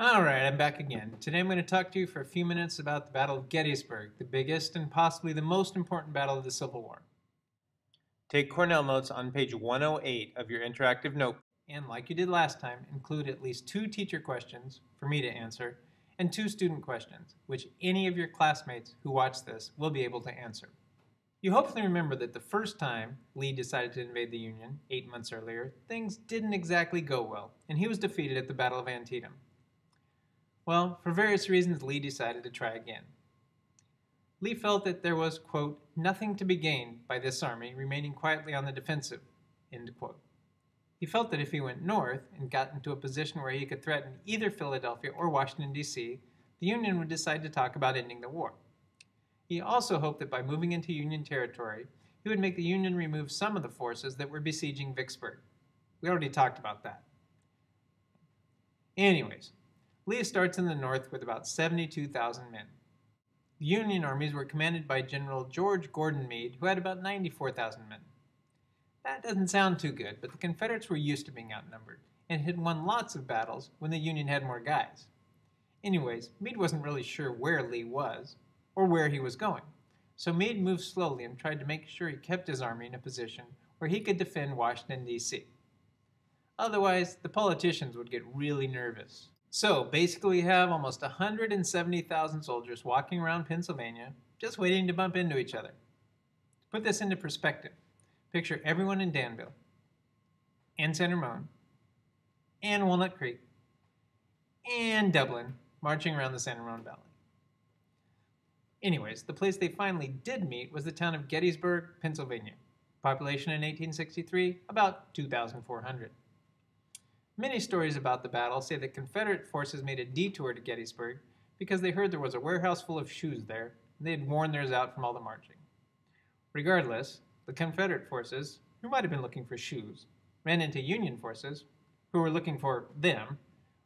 Alright, I'm back again. Today I'm going to talk to you for a few minutes about the Battle of Gettysburg, the biggest and possibly the most important battle of the Civil War. Take Cornell notes on page 108 of your interactive notebook, and like you did last time, include at least 2 teacher questions for me to answer and 2 student questions, which any of your classmates who watch this will be able to answer. You hopefully remember that the first time Lee decided to invade the Union, 8 months earlier, things didn't exactly go well, and he was defeated at the Battle of Antietam. Well, for various reasons, Lee decided to try again. Lee felt that there was, quote, nothing to be gained by this army remaining quietly on the defensive, end quote. He felt that if he went north and got into a position where he could threaten either Philadelphia or Washington, D.C., the Union would decide to talk about ending the war. He also hoped that by moving into Union territory, he would make the Union remove some of the forces that were besieging Vicksburg. We already talked about that. Anyways, Lee starts in the north with about 72,000 men. The Union armies were commanded by General George Gordon Meade, who had about 94,000 men. That doesn't sound too good, but the Confederates were used to being outnumbered and had won lots of battles when the Union had more guys. Anyways, Meade wasn't really sure where Lee was or where he was going, so Meade moved slowly and tried to make sure he kept his army in a position where he could defend Washington, D.C. Otherwise, the politicians would get really nervous. So basically we have almost 170,000 soldiers walking around Pennsylvania just waiting to bump into each other. To put this into perspective, picture everyone in Danville, and Center Mound, and Walnut Creek, and Dublin marching around the San Ramon Valley. Anyways, the place they finally did meet was the town of Gettysburg, Pennsylvania. Population in 1863, about 2,400. Many stories about the battle say that Confederate forces made a detour to Gettysburg because they heard there was a warehouse full of shoes there, and they had worn theirs out from all the marching. Regardless, the Confederate forces, who might have been looking for shoes, ran into Union forces, who were looking for them,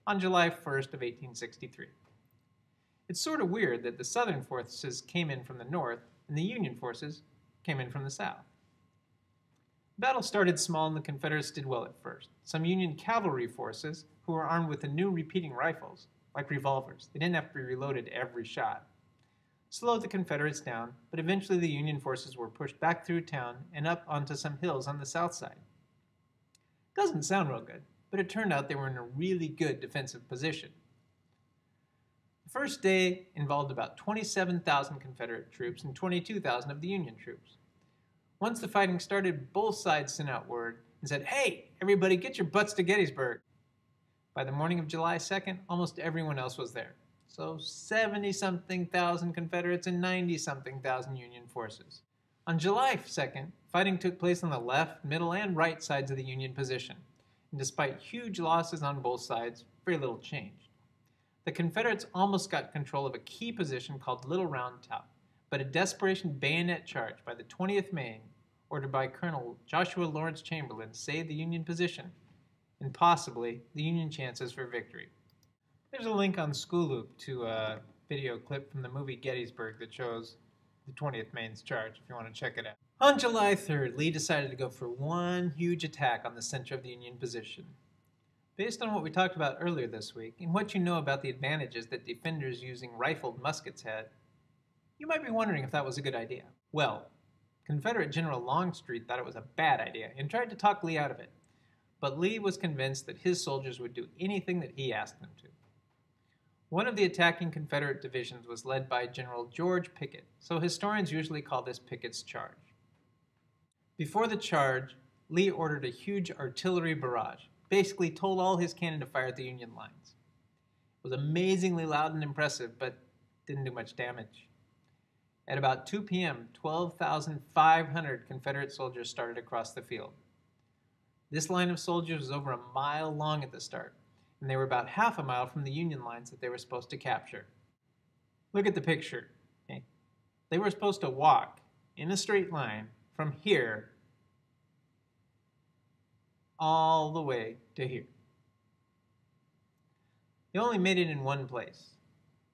on July 1st of 1863. It's sort of weird that the Southern forces came in from the north and the Union forces came in from the south. The battle started small and the Confederates did well at first. Some Union cavalry forces, who were armed with the new repeating rifles, like revolvers, they didn't have to be reloaded every shot, slowed the Confederates down, but eventually the Union forces were pushed back through town and up onto some hills on the south side. Doesn't sound real good, but it turned out they were in a really good defensive position. The first day involved about 27,000 Confederate troops and 22,000 of the Union troops. Once the fighting started, both sides sent out word and said, "Hey, everybody, get your butts to Gettysburg." By the morning of July 2nd, almost everyone else was there. So 70-something thousand Confederates and 90-something thousand Union forces. On July 2nd, fighting took place on the left, middle, and right sides of the Union position. And despite huge losses on both sides, very little changed. The Confederates almost got control of a key position called Little Round Top, but a desperation bayonet charge by the 20th Maine, ordered by Colonel Joshua Lawrence Chamberlain, saved the Union position and possibly the Union chances for victory. There's a link on Schooloop to a video clip from the movie Gettysburg that shows the 20th Maine's charge if you want to check it out. On July 3rd, Lee decided to go for one huge attack on the center of the Union position. Based on what we talked about earlier this week, and what you know about the advantages that defenders using rifled muskets had, you might be wondering if that was a good idea. Well, Confederate General Longstreet thought it was a bad idea and tried to talk Lee out of it. But Lee was convinced that his soldiers would do anything that he asked them to. One of the attacking Confederate divisions was led by General George Pickett, so historians usually call this Pickett's charge. Before the charge, Lee ordered a huge artillery barrage, basically told all his cannon to fire at the Union lines. It was amazingly loud and impressive, but didn't do much damage. At about 2 p.m., 12,500 Confederate soldiers started across the field. This line of soldiers was over a mile long at the start, and they were about half a mile from the Union lines that they were supposed to capture. Look at the picture. Okay? They were supposed to walk in a straight line from here all the way to here. They only made it in one place,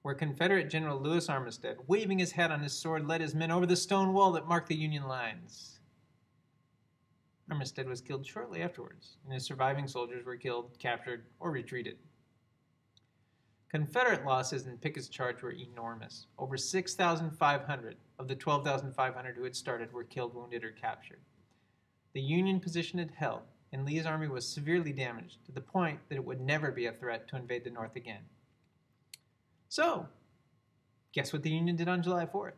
where Confederate General Lewis Armistead, waving his hat on his sword, led his men over the stone wall that marked the Union lines. Armistead was killed shortly afterwards, and his surviving soldiers were killed, captured, or retreated. Confederate losses in Pickett's charge were enormous. Over 6,500 of the 12,500 who had started were killed, wounded, or captured. The Union position it held, and Lee's army was severely damaged to the point that it would never be a threat to invade the North again. So, guess what the Union did on July 4th?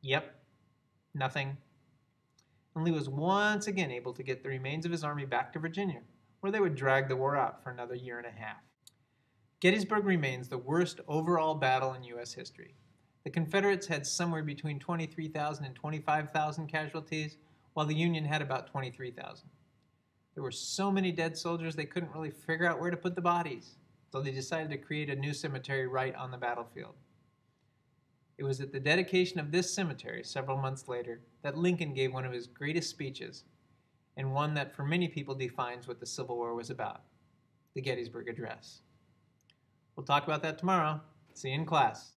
Yep, nothing. And Lee was once again able to get the remains of his army back to Virginia, where they would drag the war out for another year and a half. Gettysburg remains the worst overall battle in U.S. history. The Confederates had somewhere between 23,000 and 25,000 casualties, while the Union had about 23,000. There were so many dead soldiers they couldn't really figure out where to put the bodies, so they decided to create a new cemetery right on the battlefield. It was at the dedication of this cemetery several months later that Lincoln gave one of his greatest speeches, and one that for many people defines what the Civil War was about, the Gettysburg Address. We'll talk about that tomorrow. See you in class.